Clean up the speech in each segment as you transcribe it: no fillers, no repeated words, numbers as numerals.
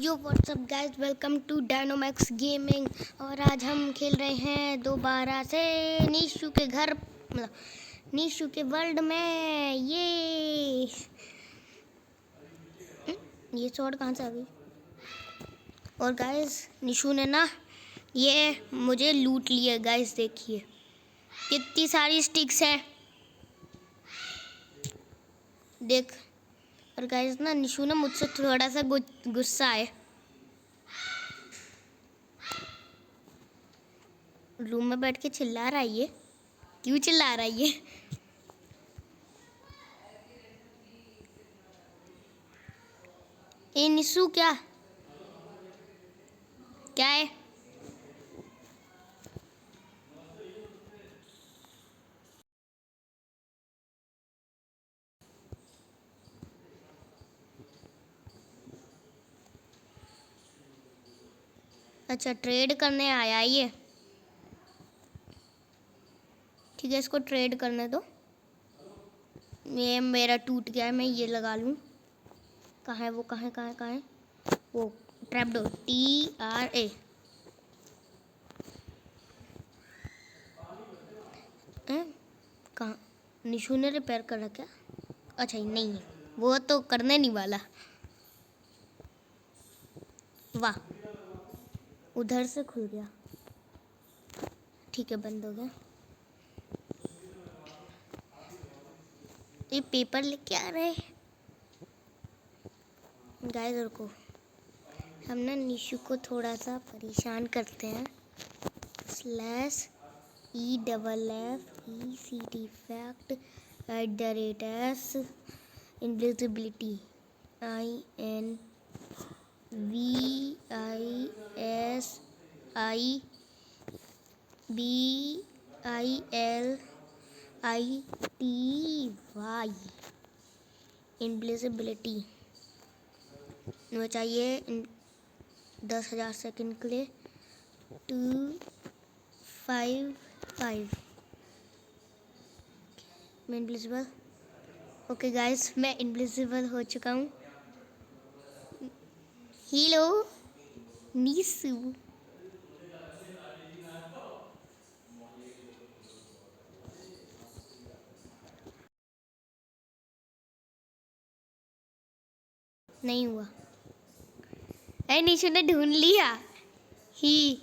Yo what's up guys, welcome to Dynomax gaming. और आज हम खेल रहे हैं दोबारा से नीशू के घर, मतलब नीशू के वर्ल्ड में। ये स्वॉर्ड कहाँ से आ गई? और गाइस नीशू ने ना ये मुझे लूट लिया। गाइस देखिए कितनी सारी स्टिक्स है, देख। और गाइस ना निशु ना मुझसे थोड़ा सा गुस्सा है। रूम में बैठ के चिल्ला रहा है ये। क्यों चिल्ला रहा है ये? ए निशु, क्या क्या है? अच्छा, ट्रेड करने आया ये। ठीक है, इसको ट्रेड करने दो। ये मेरा टूट गया है, मैं ये लगा लूँ। कहाँ है वो? कहाँ है वो? Trapdoor, TRA। कहाँ? निशु ने रिपेयर कर रखा क्या? अच्छा नहीं, वो तो करने नहीं वाला। वाह, उधर से खुल गया। ठीक है, बंद हो गया। ये पेपर लेके आ रहे हैं गाइस। रुको, हम ना निशु को थोड़ा सा परेशान करते हैं। /EFFECT fact @s invisibility INVISIBILITY invisibility वो चाहिए 10,000 सेकंड के लिए। 255 मैं इनविजिबल। ओके गाइस, मैं इनविजिबल हो चुका हूँ। हेलो नीसू। नहीं हुआ। अरे निशु ने ढूंढ लिया ही।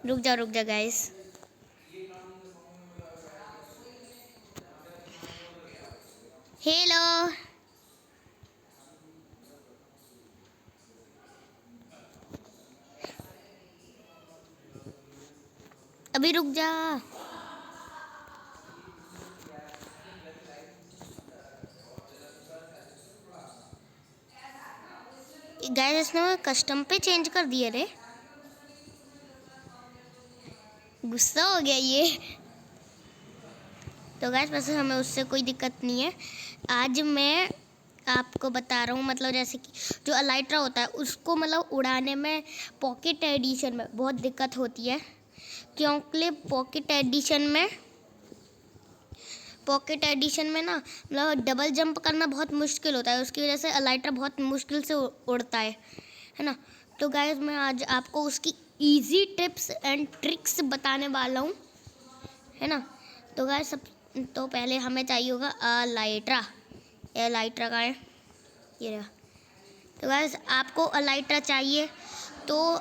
रुक जा गाइस। हेलो, अभी रुक जा। गाइस इसने कस्टम पे चेंज कर दिया रे। गुस्सा हो गया ये। तो गाइस वैसे हमें उससे कोई दिक्कत नहीं है। आज मैं आपको बता रहा हूँ, मतलब जैसे कि जो अलाइट्रा होता है उसको मतलब उड़ाने में पॉकेट एडिशन में बहुत दिक्कत होती है। क्योंकि पॉकेट एडिशन में ना मतलब डबल जंप करना बहुत मुश्किल होता है। उसकी वजह से अलाइट्रा बहुत मुश्किल से उड़ता है ना। तो गाइस मैं आज आपको उसकी इजी टिप्स एंड ट्रिक्स बताने वाला हूँ, है ना। तो गाइस तो पहले हमें चाहिए होगा अलाइट्रा। अलाइट्रा का है ये रहा। तो गाइस आपको अलाइट्रा चाहिए तो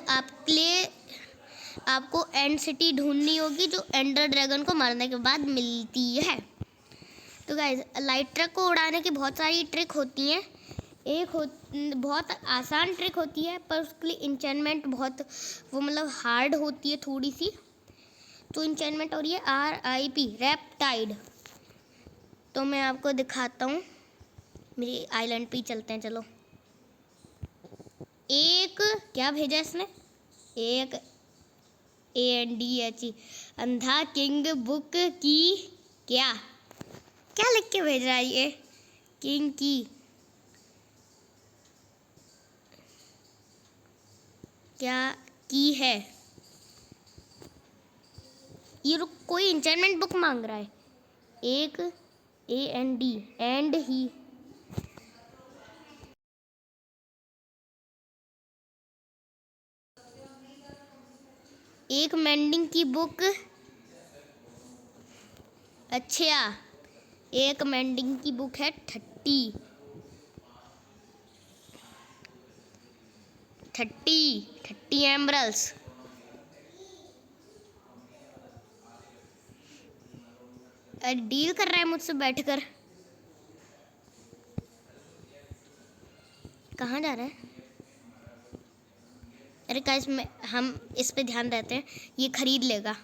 आपको एंड सिटी ढूंढनी होगी, जो एंडर ड्रैगन को मारने के बाद मिलती है। तो गाइस अलाइट्रा को उड़ाने की बहुत सारी ट्रिक होती हैं। बहुत आसान ट्रिक होती है, पर उसके लिए इंचेंटमेंट बहुत वो मतलब हार्ड होती है थोड़ी सी। तो इंचेंटमेंट और ये RIP रेप्टाइड। तो मैं आपको दिखाता हूँ, मेरी आइलैंड पे ही चलते हैं। चलो, एक क्या भेजा इसने? एक ANDHE अंधा किंग बुक की। क्या क्या लिख के भेज रहा है ये? किंग की क्या की है ये? कोई इंचेंटमेंट बुक मांग रहा है। एक AND एंड ही एक मेंडिंग की बुक। अच्छा, एक मेंडिंग की बुक है 30 एमरल्स। डील कर रहा है मुझसे बैठकर। कहाँ जा रहा है? अरे गाइस, हम इस पे ध्यान देते हैं, ये खरीद लेगा।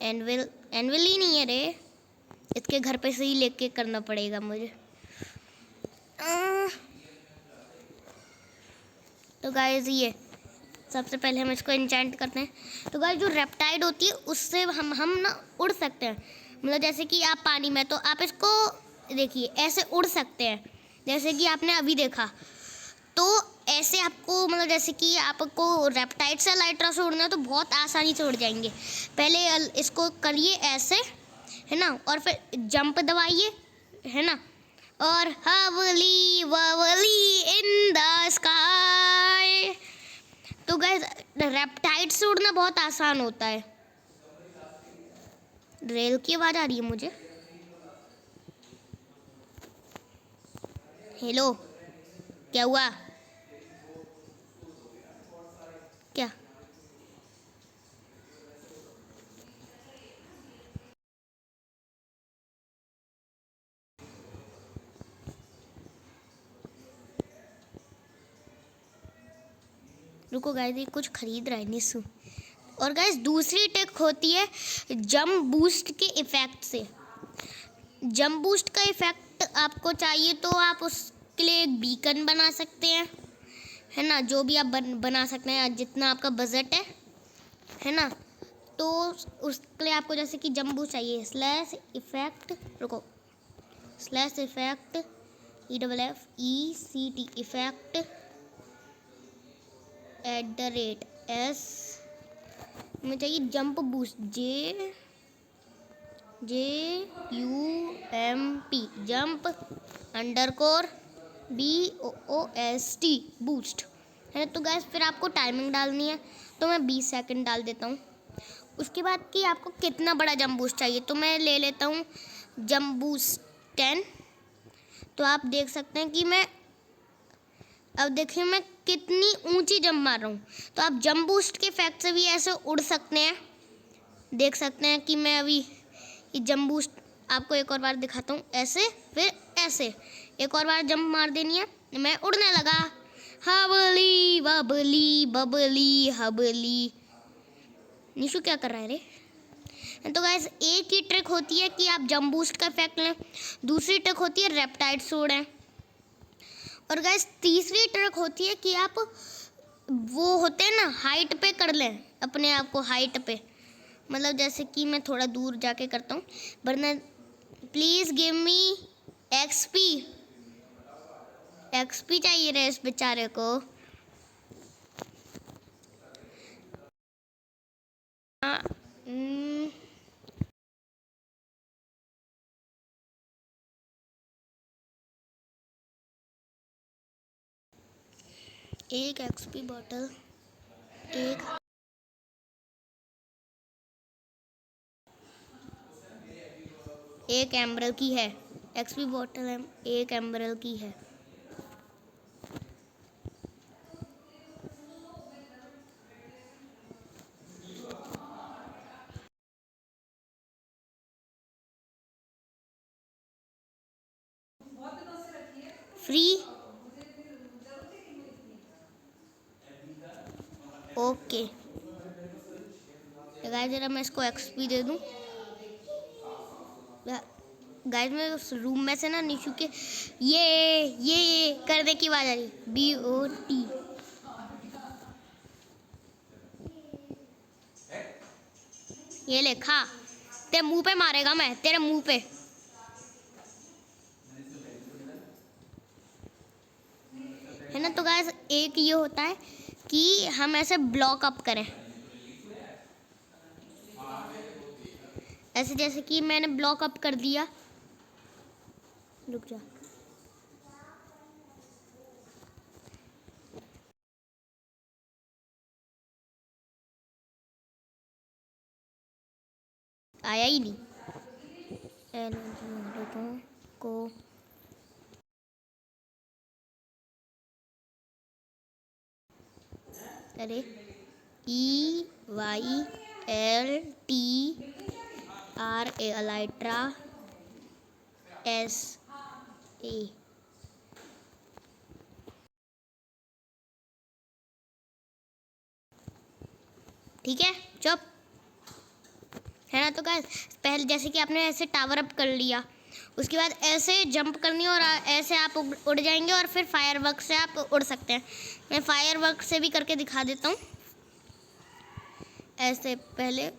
एनविल एनविल ही नहीं है रे, इसके घर पे से ही लेके करना पड़ेगा मुझे। तो गाइस, ये सबसे पहले हम इसको इंचेंट करते हैं। तो गाइस, जो रेप्टाइड होती है उससे हम ना उड़ सकते हैं। मतलब जैसे कि आप पानी में, तो आप इसको देखिए ऐसे उड़ सकते हैं, जैसे कि आपने अभी देखा। तो ऐसे आपको, मतलब जैसे कि आपको रेप्टाइड से लाइट्रा से उड़ना है तो बहुत आसानी से उड़ जाएंगे। पहले इसको करिए ऐसे, है ना, और फिर जंप दबाइए, है ना, और हवली ववली इन द स्काई। तो गाइस, रेप्टाइड से उड़ना बहुत आसान होता है। रेल की आवाज़ आ रही है मुझे। हेलो, क्या हुआ? क्या? रुको गाइस, ये कुछ खरीद रहा है निशु। और गाइस, दूसरी टिक होती है जंप बूस्ट के इफेक्ट से। जंप बूस्ट का इफेक्ट आपको चाहिए तो आप उसके लिए एक बीकन बना सकते हैं, है ना, जो भी आप बना सकते हैं, जितना आपका बजट है ना। तो उसके लिए आपको जैसे कि जंप बूस्ट चाहिए, स्लैश इफेक्ट, रुको, slash effect EFFECT effect @S में चाहिए jump boost, JUMP jump _ BOOST boost, है। तो गैस, फिर आपको टाइमिंग डालनी है, तो मैं 20 सेकंड डाल देता हूँ। उसके बाद कि आपको कितना बड़ा जंप बूस्ट चाहिए, तो मैं ले लेता हूँ जंप बूस्ट 10। तो आप देख सकते हैं कि अब देखिए मैं कितनी ऊंची जंप मार रहा हूँ। तो आप जंप बूस्ट के इफेक्ट से भी ऐसे उड़ सकते हैं। देख सकते हैं कि मैं अभी ये जंप बूस्ट आपको एक और बार दिखाता हूँ, ऐसे, फिर ऐसे एक और बार जंप मार देनी है, मैं उड़ने लगा। हबली बबली बबली हबली। निशु क्या कर रहा है रे? तो गाइस, एक ही ट्रिक होती है कि आप जंप बूस्ट का इफेक्ट लें, दूसरी ट्रिक होती है रेप्टाइड से उड़ें, और गाइस तीसरी ट्रिक होती है कि आप वो होते हैं ना, हाइट पे कर लें अपने आप को, हाइट पे। मतलब जैसे कि मैं थोड़ा दूर जाके करता हूँ, वरना प्लीज़ गिव मी एक्सपी चाहिए रे इस बेचारे को। एक एक्सपी बॉटल, एक एमरल की है। एक्सपी बॉटल एक एमरल की है। फ्री, ओके गाइस, जरा मैं इसको एक्सपी दे दूँ। गाइस, मैं उस रूम में से ना निशु के ये करने की आवाज़ आ रही, BOT। ये ले खा, तेरे मुंह पे मारेगा मैं, तेरे मुंह पे। है ना। तो गाइस, एक ये होता है कि हम ऐसे ब्लॉक अप करें, ऐसे जैसे कि मैंने ब्लॉक अप कर दिया। रुक जा, आया ही नहीं। को अरे EYLTRA अलाइट्रा SA। ठीक है, चुप है ना। तो गाइस पहले जैसे कि आपने ऐसे टावर अप कर लिया, उसके बाद ऐसे जंप करनी है और ऐसे आप उड़ जाएंगे और फिर फायरवर्क से आप उड़ सकते हैं। मैं फायरवर्क से भी करके दिखा देता हूँ। ऐसे पहले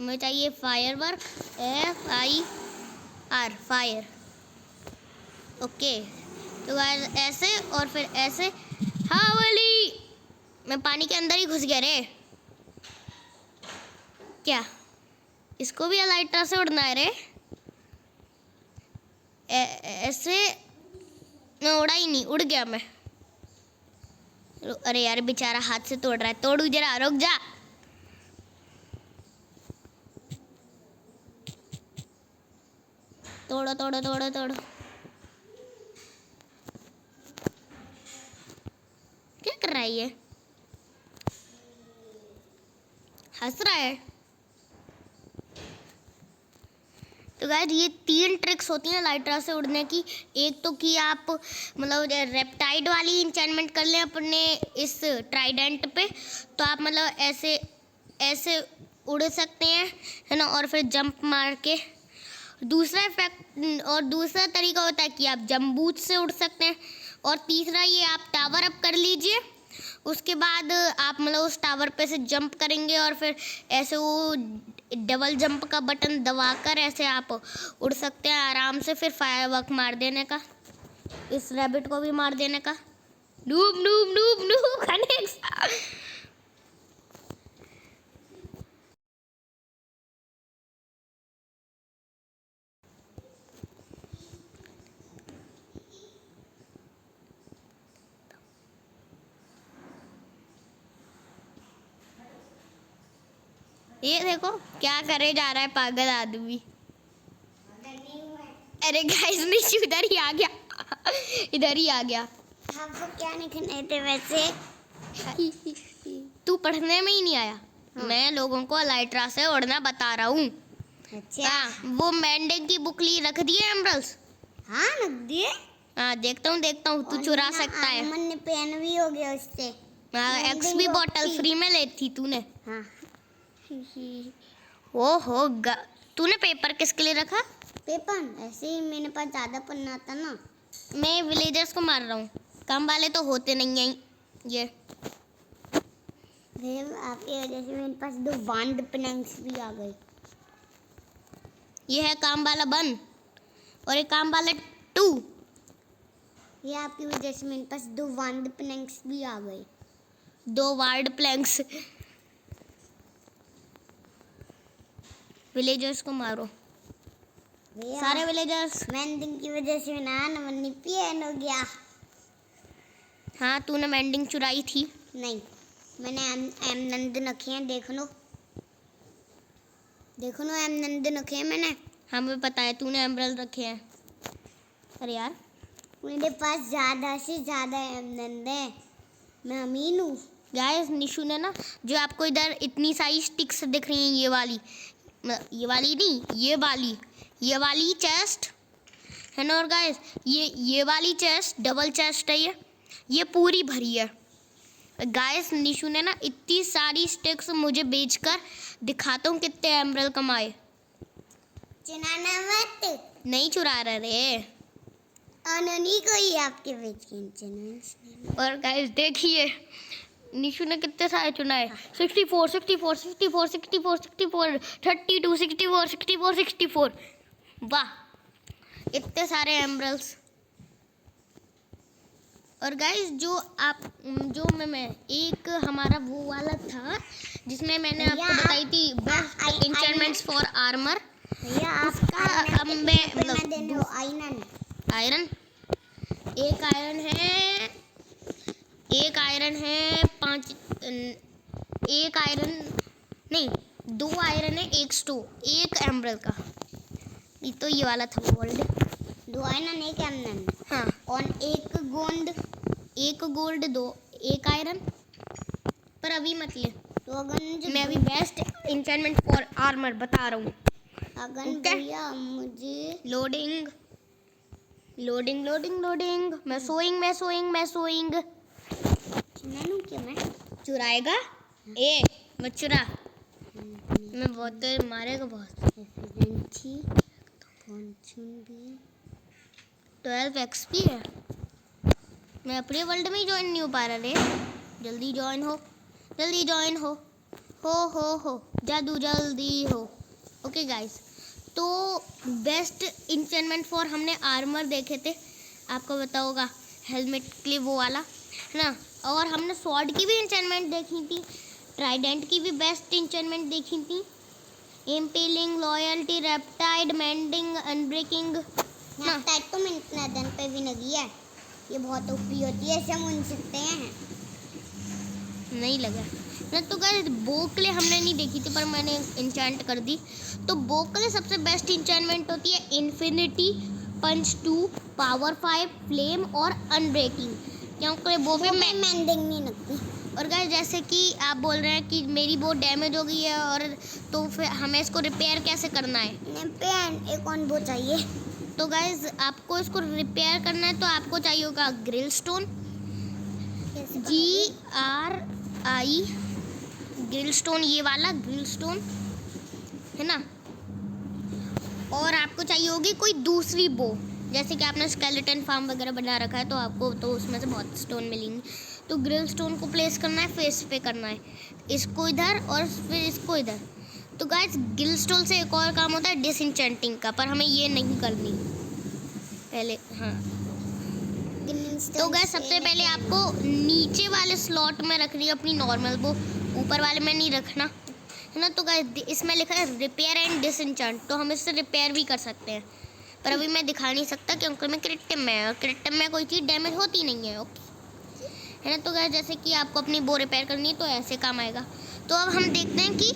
मुझे चाहिए फायरवर्क, FIR फायर। ओके, तो गाइस ऐसे और फिर ऐसे। हाँ वाली, मैं पानी के अंदर ही घुस गया रे। क्या इसको भी अलाइट्रा से उड़ना है रे? ऐसे मैं उड़ा ही नहीं, उड़ गया मैं। अरे यार बेचारा हाथ से तोड़ रहा है, तोड़ू जरा, रुक जा। तोड़ो तोड़ो तोड़ो तोड़ो। क्या कर रहा है ये? हंस रहा है। तो गाइस ये 3 ट्रिक्स होती हैं अलाइट्रा से उड़ने की। एक तो कि आप मतलब रेप्टाइड वाली इंचेंटमेंट कर लें अपने इस ट्राइडेंट पे, तो आप मतलब ऐसे ऐसे उड़ सकते हैं, है ना। और फिर जंप मार के दूसरा इफेक्ट और दूसरा तरीका होता है कि आप जंबूच से उड़ सकते हैं। और तीसरा ये आप टावर अप कर लीजिए, उसके बाद आप मतलब उस टावर पे से जंप करेंगे और फिर ऐसे वो डबल जंप का बटन दबाकर ऐसे आप उड़ सकते हैं आराम से। फिर फायरवर्क मार देने का, इस रैबिट को भी मार देने का। Noob noob noob noob connect. ये देखो क्या करे जा रहा है पागल आदमी। अरे गाइस निशु इधर ही आ गया, इधर ही आ गया। आपको क्या लिखने थे वैसे? तू पढ़ने में ही नहीं आया। हाँ। मैं लोगों को अलाइट्रा से उड़ना बता रहा हूँ। अच्छा, वो मैंडिंग की बुक ली रख दी है एमरल्स? हाँ रख दिए। हाँ देखता हूँ तू चुरा सकता है। मैंने पेन भी हो गया उससे। हाँ XP बॉटल फ्री में ली थी तूने। हाँ। ओहो तूने पेपर किसके लिए रखा? पेपर ऐसे ही मेरे पास ज्यादा पन्ना था ना। मैं विलेजर्स को मार रहा हूँ, कम वाले तो होते नहीं हैं ये। आपकी वजह से मेरे पास 2 वांड प्लैंक्स भी आ गए। ये है काम वाला 1 और एक काम वाला 2। ये आपकी वजह से मेरे पास 2 वांड प्लैंक्स भी आ गए। 2 वार्ड प्लैंक्स। विलेजर्स को मारो, सारे विलेजर्स। मैंडिंग की वजह से मेरा नंबर पेन हो गया। हाँ तूने मैंडिंग चुराई थी। नहीं, मैंने एम नंद रखे हैं, देख लो एम नंद रखे हैं मैंने। हमें पता है तूने एमरल्ड रखे हैं। अरे यार मेरे पास ज़्यादा से ज़्यादा एम नंद है, मैं अमीन हूँ। गाइस निशु ने ना, जो आपको इधर इतनी सारी स्टिक्स दिख रही हैं, ये वाली नहीं, ये वाली चेस्ट है ना। और गाइस ये वाली चेस्ट डबल चेस्ट है, ये पूरी भरी है। गाइस निशु ने ना इतनी सारी स्टिक्स मुझे बेचकर दिखाता हूँ कितने एमरल्ड कमाए। चुनाना मत। नहीं चुरा रहे रे। अननी कोई आपके बेच के। और गाइस देखिए निशु ने कितने सारे चुनाए। 64 64 64 64 64 32 64 64 64। वाह इतने सारे एमरल्ड्स। और गाइस जो मैं एक हमारा वो वाला था जिसमें मैंने आपको बताई थी बेस्ट एन्चेंटमेंट्स फॉर आर्मर। भैया उसका अब मैं मतलब आयरन एक आयरन है 5 एक आयरन नहीं 2 आयरन है, 1 स्टोन, 1 एमरल्ड का। ये तो ये वाला था गोल्ड। 2 iron 1 emerald. हाँ, और 1 गोल्ड। 1 gold 1 iron. पर अभी मत ले, तो अगर मैं अभी बेस्ट इंचेंटमेंट फॉर आर्मर बता रहा हूँ। अगर ओके। भैया मुझे लोडिंग लोडिंग लोडिंग लोडिंग। मैं सोइंग। चुना लूं क्या मैं? चुराएगा? ए मत चुरा, मैं बहुत मारेगा बहुत। एफिडेंसी फॉर्चून भी 12 एक्सपी है। मैं अपने वर्ल्ड में ही ज्वाइन नहीं हो पा रहा रे। जल्दी ज्वाइन हो, जल्दी ज्वाइन हो जादू जल्दी हो। ओके गाइस, तो बेस्ट इंचेंटमेंट फॉर हमने आर्मर देखे थे, आपको पता होगा हेलमेट के लिए वो वाला है ना। और हमने स्वॉर्ड की भी इंचेंटमेंट देखी थी, ट्राइडेंट की भी बेस्ट इंचेंटमेंट देखी थी, इम्पेलिंग, लॉयल्टी, रेप्टाइड, मेंडिंग, अनब्रेकिंग ना। टाइप तो मैं दिन पे भी लगी है, ये बहुत ओपी होती है, ऐसे हम उन सकते हैं। नहीं लगा ना। तो गाइस बोकले हमने नहीं देखी थी पर मैंने इंचेंट कर दी। तो बोकले सबसे बेस्ट इंचेंटमेंट होती है इन्फिनिटी, पंच 2, पावर 5, फ्लेम और अनब्रेकिंग, क्योंकि वो भी मैं। मेंडिंग नहीं लगती। और गाइस जैसे कि आप बोल रहे हैं कि मेरी बोट डैमेज हो गई है, और तो फिर हमें इसको रिपेयर कैसे करना है। पेन एक ऑन वो चाहिए। तो गाइस आपको इसको रिपेयर करना है तो आपको चाहिए होगा grill stone, GRI grill stone, ये वाला ग्रिल स्टोन है ना। और आपको चाहिए होगी कोई दूसरी बो, जैसे कि आपने स्केलेटन फार्म वगैरह बना रखा है तो आपको तो उसमें से बहुत स्टोन मिलेंगे। तो ग्रिल स्टोन को प्लेस करना है, फेस पे करना है, इसको इधर और फिर इसको इधर। तो गाइस ग्रिल स्टोन से एक और काम होता है डिसइंचेंटिंग का, पर हमें ये नहीं करनी पहले। हाँ, तो गाइस सबसे पहले आपको नीचे वाले स्लॉट में रखनी है अपनी नॉर्मल बो, ऊपर वाले में नहीं रखना है ना। तो गाइस इसमें लिखा है रिपेयर एंड डिसइंचेंट, तो हम इससे रिपेयर भी कर सकते हैं, पर अभी मैं दिखा नहीं सकता क्योंकि मैं क्रिटिम में है, और क्रिटिम में कोई चीज़ डैमेज होती नहीं है। ओके है ना। तो गाइस जैसे कि आपको अपनी बो रिपेयर करनी है तो ऐसे काम आएगा। तो अब हम देखते हैं कि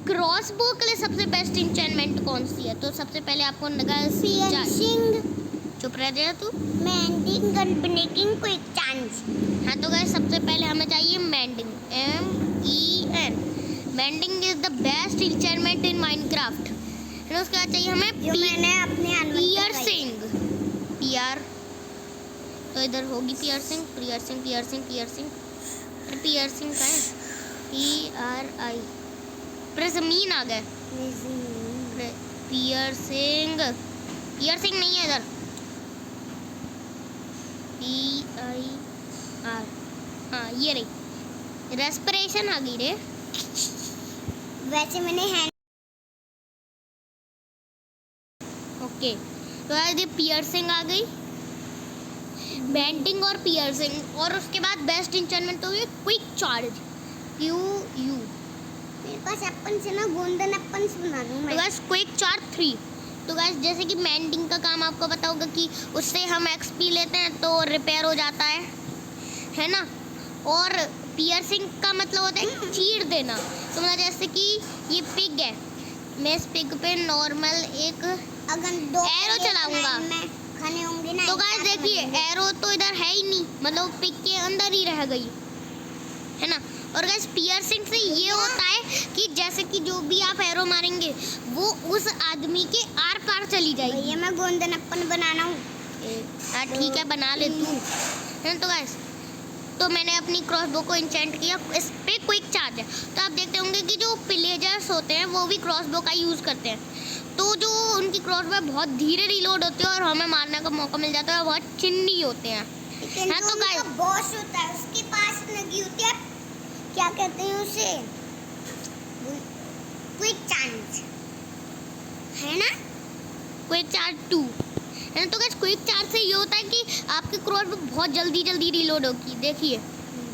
क्रॉस बो के लिए सबसे बेस्ट इंचेंटमेंट कौन सी है। तो सबसे पहले आपको चुप रह जाए तू। Mending unbreaking quick chance. हाँ, तो गाइस सबसे पहले हमें चाहिए mending, MEN। Mending is the best enchantment in Minecraft है ना। उसके बाद चाहिए हमें मैंने अपने पियर्सिंग, PR, तो इधर होगी पियर्सिंग का है PRI, प्रिज्मीन आ गए। पियर्सिंग नहीं है इधर, PIR, हाँ ये रही। रेस्पिरेशन आ गई रे। वैसे मैंने हैंड। ओके, तो यार ये पियर्सिंग आ गई, बेंडिंग और पियर्सिंग। और उसके बाद बेस्ट इंचेंटमेंट तो ये क्विक चार्ज, QU। मेरे पास एप्पल से ना गोल्डन एप्पल बना लूं मैं। तो गाइस क्विक चार्ज 3। तो गाइस जैसे कि मेंडिंग का काम आपको पता होगा कि उससे हम XP लेते हैं तो रिपेयर हो जाता है ना। और पियर्सिंग का मतलब होता है चीर देना। तो मतलब जैसे कि ये पिग है, मैं इस पिग पे नॉर्मल एक अगर 2 एरो चलाऊंगा खाने होंगे ना। तो गाइस देखिए एरो तो इधर है ही नहीं, मतलब पिग के अंदर ही रह गई है ना। और गाइस पियर्सिंग से ये होता है कि जैसे कि जो भी आप एरो मारेंगे वो उस आदमी के आर पार चली जाएगी। भैया मैं गोल्डन एप्पल बनाना हूँ। हाँ ठीक है, बना ले तू है ना। तो गाइस तो मैंने अपनी क्रॉसबो को इंचेंट किया, इस पे क्विक चार्ज है। तो आप देखते होंगे कि जो पिलेजर्स होते हैं वो भी क्रॉसबो का यूज़ करते हैं, तो जो उनकी क्रॉसबो बहुत धीरे रिलोड होती है और हमें मारने का मौका मिल जाता है, बहुत चिन्नी होते हैं। हाँ, तो गाइस बॉस होता है उसके पास लगी होती है, क्या कहते हैं उसे, क्विक चार्ज है ना, क्विक चार्ज 2 है ना। तो गाइस क्विक चार्ज से ये होता है कि आपकी क्रॉसबो बहुत जल्दी रिलोड होगी। देखिए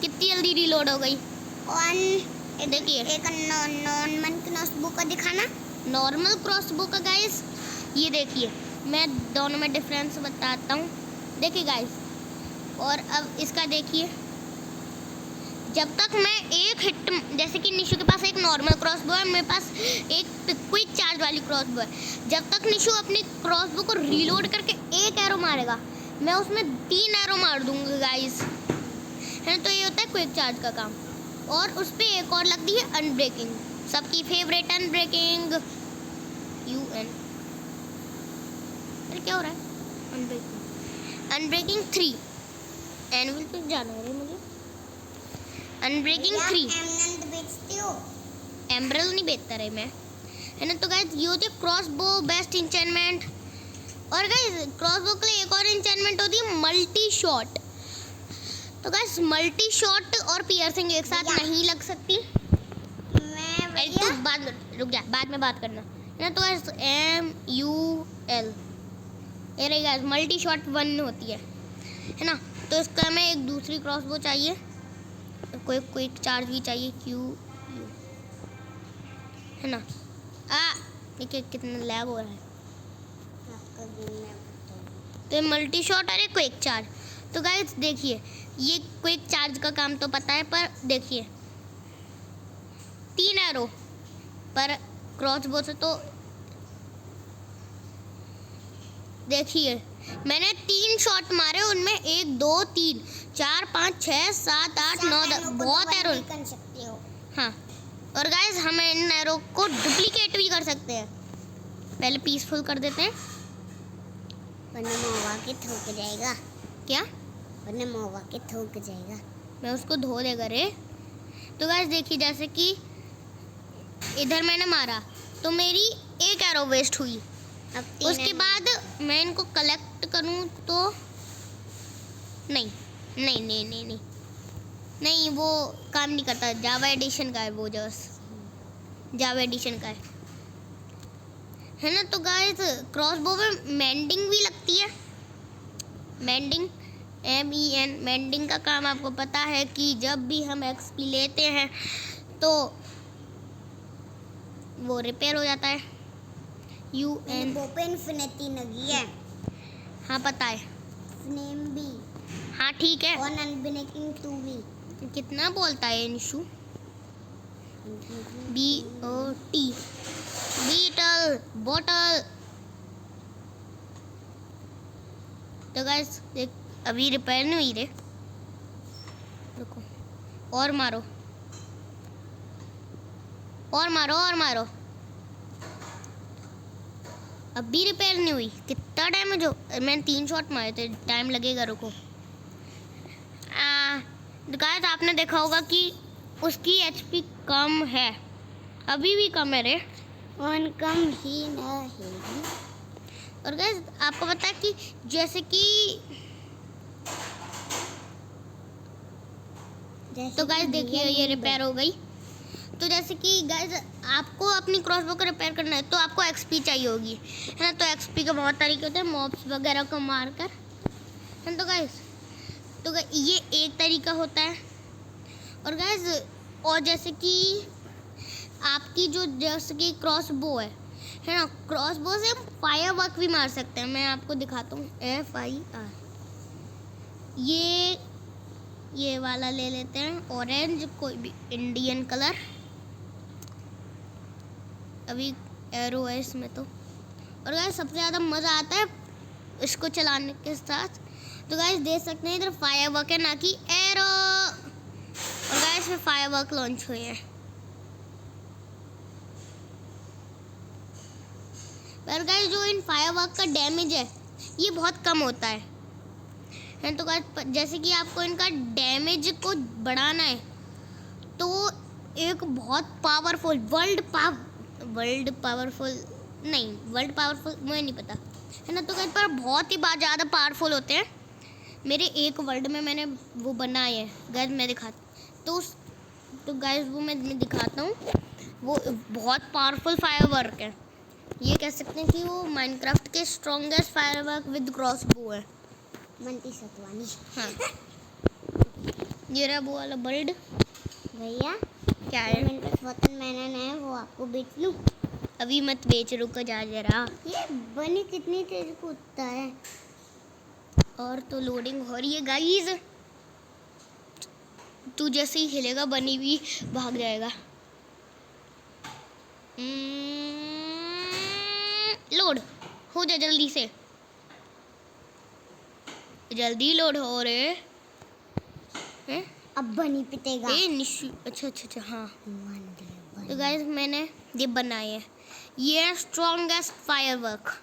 कितनी जल्दी रिलोड हो गई। और देखिए एक नॉर्मल क्रॉसबो का दिखाना। नॉर्मल क्रॉसबो का गाइस ये देखिए, मैं दोनों में डिफरेंस बताता हूँ। देखिए गाइस, और अब इसका देखिए जब तक मैं एक हिट, जैसे कि निशु के पास एक नॉर्मल क्रॉसबो है, मेरे पास एक क्विक चार्ज वाली क्रॉसबो है, जब तक निशु अपनी क्रॉसबो को रीलोड करके एक एरो मारेगा, मैं उसमें 3 एरो मार दूंगा गाइस, है ना। तो ये होता है क्विक चार्ज का काम। और उस पर एक और लगती है अनब्रेकिंग, सबकी फेवरेट अनब्रेकिंग, UN। अरे क्या हो रहा है? अनब्रेकिंग 3 एनुअल पे जाना है मुझे। अनब्रेकिंग 3 एमरल्ड बेचते हो? एमरल्ड नहीं बेचता रहे मैं, है ना। तो गाइस ये होती है क्रॉसबो बेस्ट इंचेंटमेंट। और गाइस क्रॉसबो के लिए एक और इंचेंटमेंट होती है मल्टी शॉट। तो गाइस मल्टी शॉट और पियर्सिंग एक साथ नहीं लग सकती। मैं तो बाद रुक जा, बाद में बात करना, है ना। तो गाइस MUL ये रही गाइस, मल्टी शॉट 1 होती है ना। तो इसका हमें एक दूसरी क्रॉसबो चाहिए, कोई क्विक चार्ज भी चाहिए, QU, है ना। देखिए कितना लैग हो रहा है। आपका गेम में बताऊं। तो मल्टी शॉट और एक क्विक चार्ज। तो गाइस देखिए, ये क्विक चार्ज का काम तो पता है, पर देखिए 3 एरो पर क्रॉसबो से, तो देखिए मैंने 3 शॉट मारे, उनमें 1 2 3 4 5 6 7 8 9 10 बहुत एरो कर सकते हो। हाँ। और गाइस हम इन एरो को डुप्लीकेट भी कर सकते हैं। पहले पीसफुल कर देते हैं, वरना मौवा के थूक जाएगा। क्या? वरना मौवा के थूक जाएगा। मैं उसको धो देगा रे। तो गाइस देखिए, जैसे कि इधर मैंने मारा तो मेरी 1 एरो वेस्ट हुई। अब उसके बाद मैं इनको कलेक्ट करूं तो नहीं नहीं नहीं नहीं नहीं नहीं, वो काम नहीं करता। जावा एडिशन का है वो, जस्ट जावा एडिशन का है ना। तो गाइस क्रॉसबो में मेंडिंग भी लगती है, मेंडिंग MEN, मेंडिंग का काम आपको पता है कि जब भी हम XP लेते हैं तो वो रिपेयर हो जाता है। UN ओपन इन्फिनिटी लगी है। हाँ पता है, नेम भी हाँ ठीक है। और अनब्रेकिंग 2 भी। कितना बोलता है निशु? BOT beetle bottle. तो गाइस देख, अभी रिपेयर नहीं हुई रे, रुको, और मारो और मारो और मारो, अब भी रिपेयर नहीं हुई। कितना डैमेज हो, मैंने 3 शॉट मारे थे, टाइम लगेगा, रुको। गाइस आपने देखा होगा कि उसकी HP कम है, अभी भी कम है रे, और कम ही ना है। और गाइस आपको पता है कि जैसे कि तो गाइस देखिए ये रिपेयर हो गई। तो जैसे कि गाइस आपको अपनी क्रॉसबो को रिपेयर करना है तो आपको XP चाहिए होगी, है ना। तो XP के बहुत तरीके होते हैं, मॉब्स वगैरह को मारकर, है ना। तो ये एक तरीका होता है। और गाइस और जैसे कि आपकी जो जैसे कि क्रॉसबो है ना, क्रॉसबो से हम फायरवर्क भी मार सकते हैं। मैं आपको दिखाता हूँ, FIR। ये वाला ले लेते हैं, ऑरेंज, कोई भी इंडियन कलर। अभी एरो है इसमें तो। और गाइस सबसे ज़्यादा मज़ा आता है इसको चलाने के साथ। तो गाइस देख सकते हैं इधर फायरवर्क है, ना कि एरो। और गाइस में फायरवर्क लॉन्च हुए हैं। पर गाइस जो इन फायरवर्क का डैमेज है ये बहुत कम होता है। तो गाइस जैसे कि आपको इनका डैमेज को बढ़ाना है तो एक बहुत पावरफुल वर्ल्ड पावरफुल मुझे नहीं पता, है ना। तो गाइस पर बहुत ही ज़्यादा पावरफुल होते हैं। मेरे एक वर्ल्ड में मैंने वो बनाए हैं गाइस, मैं दिखाता तो गाइस वो मैं दिखाता हूँ। वो बहुत पावरफुल फायरवर्क है, ये कह सकते हैं कि वो माइनक्राफ्ट के स्ट्रॉन्गेस्ट फायरवर्क विद क्रॉसबो है। मंटी सतवानी। हाँ ये रहा वो वाला बर्ड। भैया क्या है? मेरे पास बटन मैनन है, वो आपको बेच लूं? अभी मत बेच, रुको जा जरा। ये बनी कितनी तेज कूदता है। और तो लोडिंग हो रही है गाइस। तू जैसे ही हिलेगा बनी भी भाग जाएगा। लोड हो जा जल्दी से, जल्दी लोड हो रे। हैं? अब बनी पिटेगा। ए निशु, अच्छा अच्छा अच्छा हाँ। तो गाइस मैंने ये बनाए हैं, ये strongest firework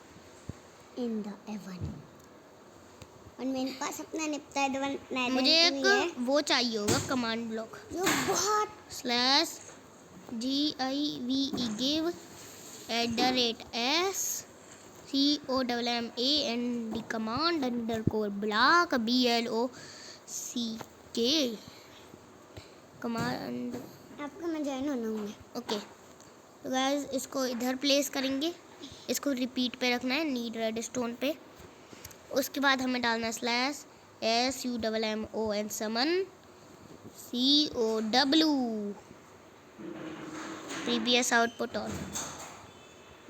in the even. और मेरे पास अपना नेप्टाइड वन मुझे एक वो चाहिए होगा कमांड ब्लॉक, जो बहुत /give give @SCOMMAND command _block BLOCK command. आपका मैं ज्वाइन होना हूँ मैं। ओके तो गाइस इसको इधर प्लेस करेंगे, इसको रिपीट पे रखना है नीड रेडस्टोन पे। उसके बाद हमें डालना है /SUMMON summon COW previous output on।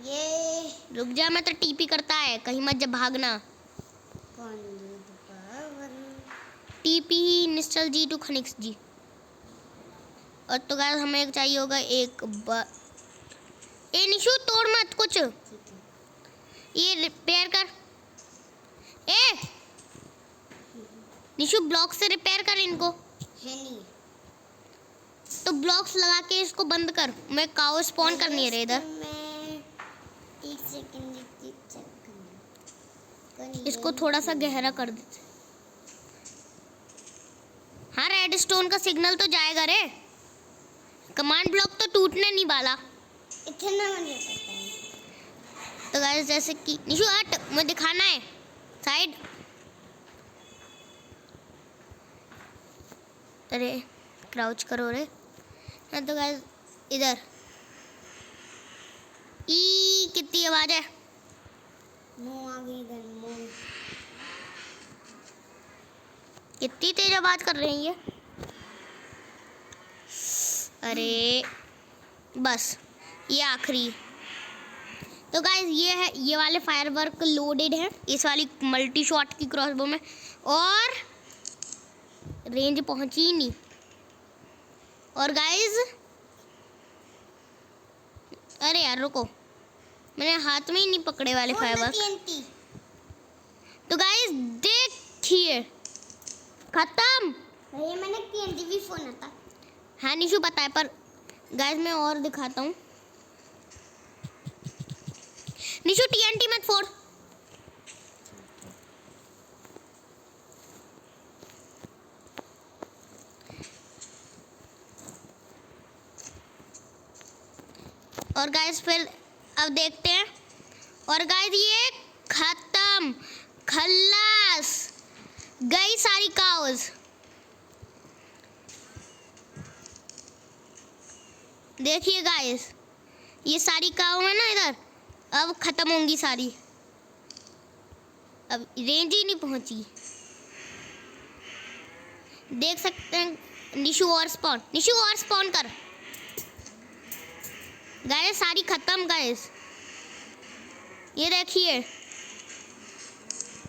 ये रुक जा, मैं तो टीपी करता है, कहीं मत जब भागना। कौन टीपी निश्चल जी टू खनिक्स जी। और तो गाइस हमें चाहिए होगा एक ए निशु तोड़ मत कुछ, ये रिपेयर कर। ए निशु ब्लॉक से रिपेयर कर इनको। है नहीं तो ब्लॉक्स लगा के इसको बंद कर, मैं काओ स्पॉन करनी है रे इधर। मैं एक सेकंड चेक करना। इसको थोड़ा सा गहरा कर देते। हाँ रेड स्टोन का सिग्नल तो जाएगा रे, कमांड ब्लॉक तो टूटने नहीं वाला। इतना मुझे पता है। तो गाइस जैसे कि निशु हट, मुझे दिखाना है साइड। अरे क्राउच करो रे। हाँ तो गाइस इधर ई कितनी आवाज है। मुंह आ गई इधर मुंह। कितनी तेज आवाज कर रही है। अरे बस ये आखिरी। तो गाइस ये है, ये वाले फायरवर्क लोडेड है इस वाली मल्टी शॉट की क्रॉसबो में, और रेंज पहुंची ही नहीं। और गाइस अरे यार रुको, मैंने हाथ में ही नहीं पकड़े वाले फायरवर्क। तो गाइस देखिए खत्म। भैया मैंने TNT भी फोन था। हाँ निशु पता है, पर गाइस मैं और दिखाता हूँ। निशु TNT मत फोड़। और गाइस फिर अब देखते हैं। और गाइस ये खत्म, खल्लास, गई सारी काउज। देखिए गाइस ये सारी काउ है ना इधर, अब खत्म होंगी सारी। अब रेंज ही नहीं पहुंची, देख सकते हैं। निशु और स्पॉन कर। गाइस सारी खत्म गाइस, ये देखिए।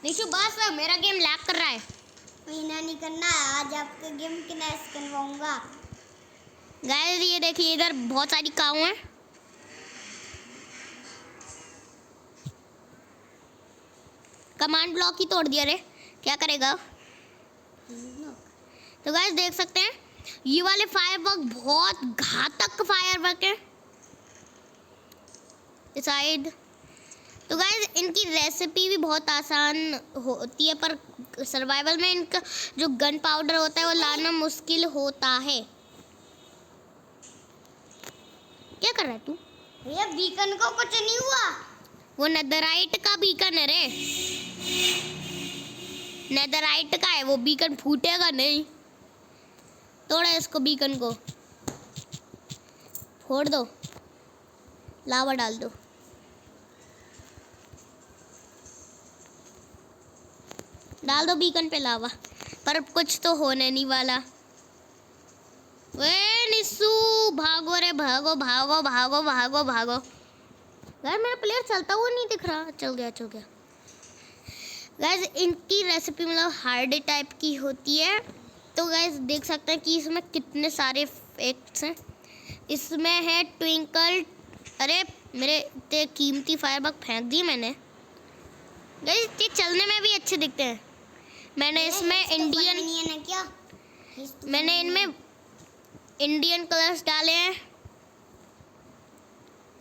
निशु बस मेरा गेम लैग कर रहा है। महीना नहीं करना है, आज आपका गेम क्रैश करवाऊंगा। गाइस ये देखिए इधर बहुत सारी काऊ हैं। कमांड ब्लॉक ही तोड़ दिया रे, क्या करेगा। तो गाइस देख सकते हैं ये वाले फायरवर्क बहुत घातक फायरवर्क है साइड। तो गाइस इनकी रेसिपी भी बहुत आसान होती है, पर सर्वाइवल में इनका जो गन पाउडर होता है वो लाना मुश्किल होता है। क्या कर रहा है तू। भैया बीकन को कुछ नहीं हुआ। वो नेदराइट का बीकन है रे, नेदराइट का है वो, बीकन फूटेगा नहीं। तोड़ा इसको, बीकन को फोड़ दो, लावा डाल दो। डाल दो बीकन पे लावा, पर कुछ तो होने नहीं वाला। वे निस्सू भागो रे, भागो भागो भागो भागो भागो। यार मेरा प्लेयर चलता हुआ नहीं दिख रहा। चल गया चल गया। गाइस इनकी रेसिपी मतलब हार्ड टाइप की होती है, तो तो गाइस देख सकते हैं कि इसमें कितने सारे इफेक्ट्स हैं। इसमें है ट्विंकल, अरे मेरे इतने कीमती फायरवर्क फेंक दिए मैंने। गाइस ये चलने में भी अच्छे दिखते हैं। मैंने इसमें इंडियन, है क्या? मैंने इनमें इंडियन कलर्स डाले हैं।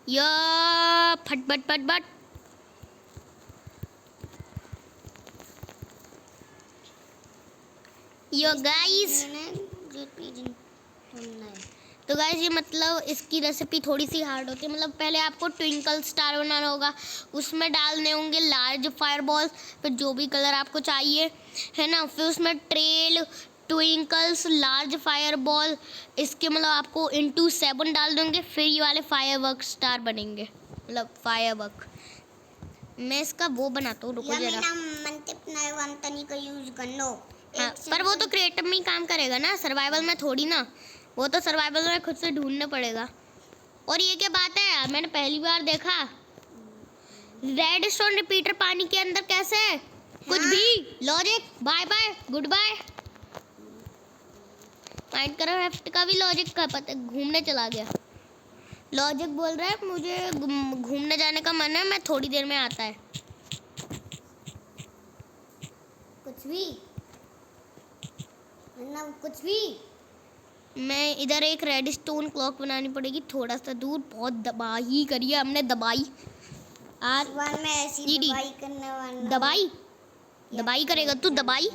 या फट फट फट फट। यो गाइस, तो गाइस ये मतलब इसकी रेसिपी थोड़ी सी हार्ड होती है। मतलब पहले आपको ट्विंकल स्टार बनाना होगा, उसमें डालने होंगे लार्ज फायरबॉल, फिर जो भी कलर आपको चाहिए है ना, फिर उसमें ट्रेल, ट्विंकल्स, लार्ज फायरबॉल, इसके मतलब आपको इंटू 7 डाल देंगे, फिर ये वाले फायरवर्क स्टार बनेंगे, मतलब फायरवर्क। मैं इसका वो बनाता हूँ, रुको जरा। का यूज कर लो। हाँ, पर वो तो क्रिएटिव में ही काम करेगा ना, सर्वाइवल में थोड़ी ना। वो तो सर्वाइवल में खुद से ढूंढना पड़ेगा। और ये क्या बात है यार, मैंने पहली बार देखा रेड स्टोन रिपीटर पानी के अंदर कैसे है? कुछ भी logic, bye bye good bye. Minecraft का भी लॉजिक का पता, घूमने चला गया। लॉजिक बोल रहा है मुझे घूमने जाने का मन है, मैं थोड़ी देर में आता है। कुछ भी ना, कुछ भी। मैं इधर एक रेड स्टोन क्लॉक बनानी पड़ेगी, थोड़ा सा दूर। बहुत दबाई करिए हमने, दबाई आज में ऐसी दबाई करने वाला। दबाई करेगा तू? दबाई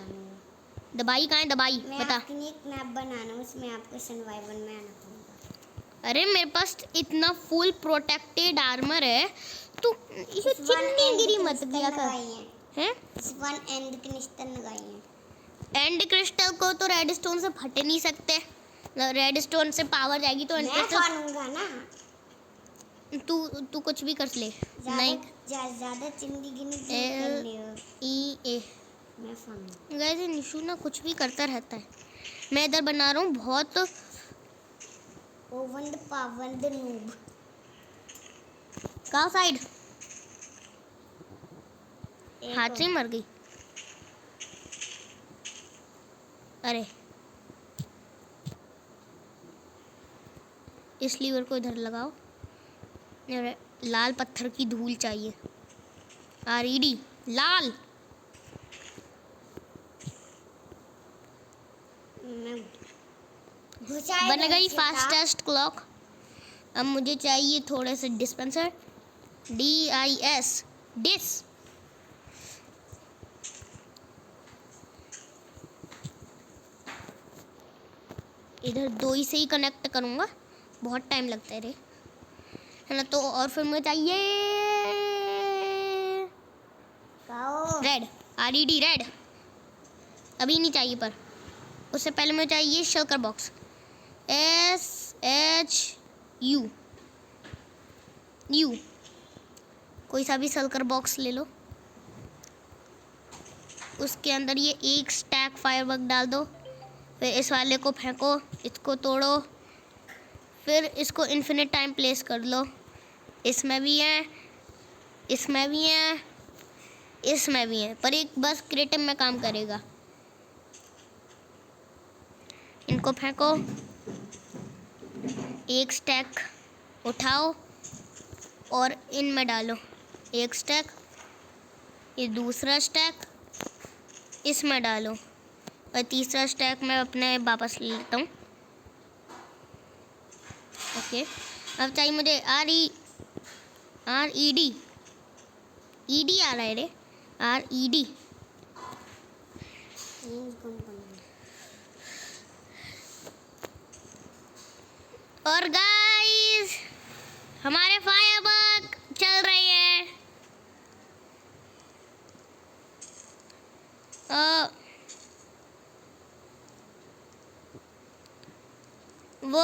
कहाँ है दबाई? बता। एक मैप बनाना, उसमें आपको सर्वाइवल में आना पड़ेगा। अरे मेरे पास इतना फुल प्रोटेक्टेड आर्मर है, तू इसे चिन्नी गिरी मत किया कर। हैं? वन एंड क्रिस्टल लगाई है। एंड क्रिस्टल को तो रेड स्टोन से फट नहीं सकते। रेड स्टोन से पावर जाएगी तो एंड क्रिस्टल फाड़ूंगा ना। तू कुछ भी कर ले। नहीं ज्यादा जिंदगी में करने हो। E A मैं फाड़ूंगा। गाइस ये निशु ना कुछ भी करता रहता है। मैं इधर बना रहा हूँ बहुत oven the power the noob. कहाँ साइड? हाथ से ही मर गई। अरे इस लीवर को इधर लगाओ। लाल पत्थर की धूल चाहिए। RED लाल। बन गई फास्टेस्ट क्लॉक। अब मुझे चाहिए थोड़े से डिस्पेंसर। DIS dish. इधर 2 ही से ही कनेक्ट करूँगा, बहुत टाइम लगता है रे, है ना। तो और फिर मुझे चाहिए रेड, RED रेड। अभी नहीं चाहिए, पर उससे पहले मुझे चाहिए शल्कर बॉक्स। SHU कोई सा भी शल्कर बॉक्स ले लो। उसके अंदर ये एक स्टैक फायरवर्क डाल दो। फिर इस वाले को फेंको, इसको तोड़ो, फिर इसको इन्फिनिट टाइम प्लेस कर लो। इसमें भी है, इसमें भी है, इसमें भी है, पर एक बस क्रिएटिव में काम करेगा। इनको फेंको, एक स्टैक उठाओ और इनमें डालो। एक स्टैक, ये दूसरा स्टैक इसमें डालो, और तीसरा स्टैक मैं अपने वापस ले लेता हूँ। ओके, अब चाहिए मुझे RED आ रहा है रे, RED। और गाइस हमारे फायरवर्क चल रही है। वो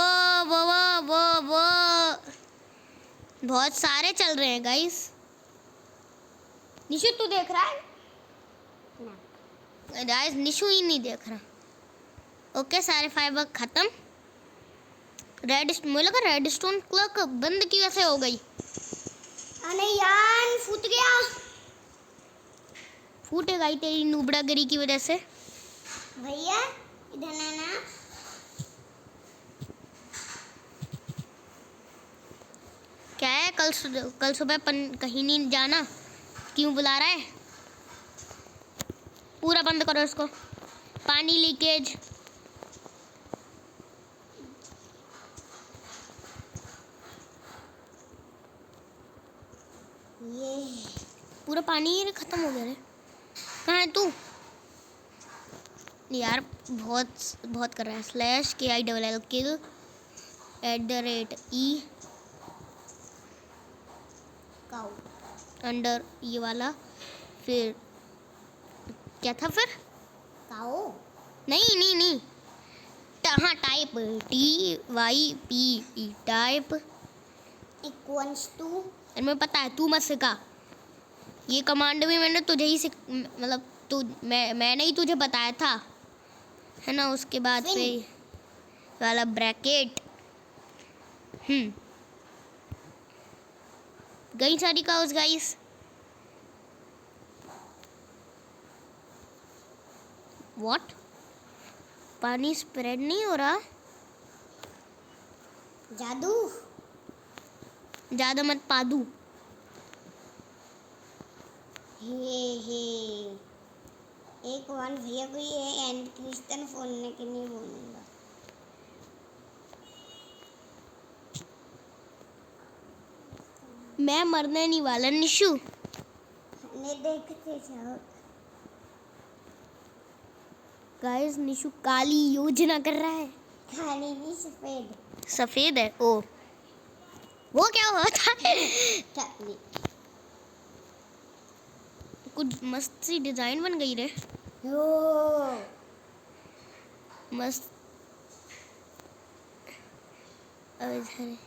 बहुत सारे चल रहे हैं गाइस। निशु तू देख रहा है? गाइस निशु ही नहीं देख रहा। ओके, सारे फायरवर्क खत्म। मुझे लगा रेड स्टोन क्लॉक बंद की कैसे हो गई। अरे यार फूट गया। फूटेगा ही तेरी नूबड़ागिरी की वजह से। भैया इधर आना। क्या है, कल सुबह कहीं नहीं जाना? क्यों बुला रहा है? पूरा बंद करो इसको, पानी लीकेज। ये पूरा पानी ही खत्म हो गया रे। कहाँ है तू? यार बहुत बहुत कर रहा है। /KILL किल @E काऊ अंडर ये वाला, फिर क्या था फिर? काऊ नहीं नहीं नहीं, हाँ type TYPE type. Equals to. और मैं पता है, तू मत सिखा। ये कमांड भी मैंने तुझे ही मतलब मैंने ही तुझे बताया था, है ना। उसके बाद Fin. फिर वाला ब्रैकेट। गई सारी काउस गाइस। व्हाट? पानी स्प्रेड नहीं हो रहा? जादू। ज्यादा मत पादू। हे एक वन भैया को ये एंड क्रिस्टन फोड़ने के नहीं बोलूंगा। मैं मरने नहीं वाला निशु। ने देखते जाओ। गाइस निशु काली योजना कर रहा है। खाली नहीं सफेद। सफेद है। ओ वो क्या हुआ था? टकली। कुछ मस्त सी डिजाइन बन गई रे। ओ मस्त। अब इधर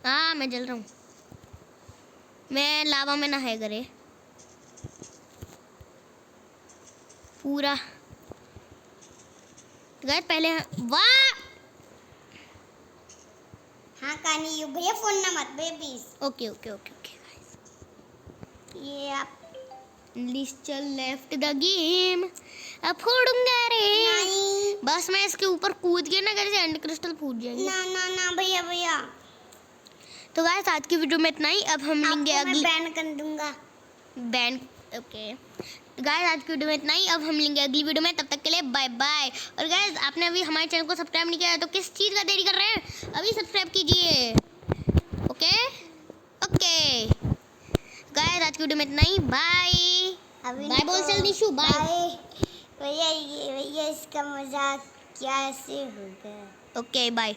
हाँ, मैं जल रहा हूँ। मैं लावा में नहाए करे पूरा। गाइस पहले वाह। हाँ कानी यू भैया फोड़ना मत babies. Okay okay okay okay guys. ये आप लिस्टर लेफ्ट द गेम। अब फोड़ूंगा रे। नहीं बस मैं इसके ऊपर कूद के ना कैसे एंड क्रिस्टल फूट जाएंगे। ना ना ना भैया भैया तो गाइस आज की वीडियो में इतना ही। अब हम लेंगे आपको मैं अगली बैन कर दूंगा। बैंड। ओके गाइस आज की वीडियो में इतना ही। अब हम लेंगे अगली वीडियो में, तब तक के लिए बाय बाय। और गाइस आपने अभी हमारे चैनल को सब्सक्राइब नहीं किया है तो किस चीज़ का देरी कर रहे हैं? अभी सब्सक्राइब कीजिए। ओके ओके गाइस आज की वीडियो में इतना ही। बाय अभी बाय बोल चल निशु। बाय भैया ये भैया इसका मजाक कैसे होगा? Okay bye.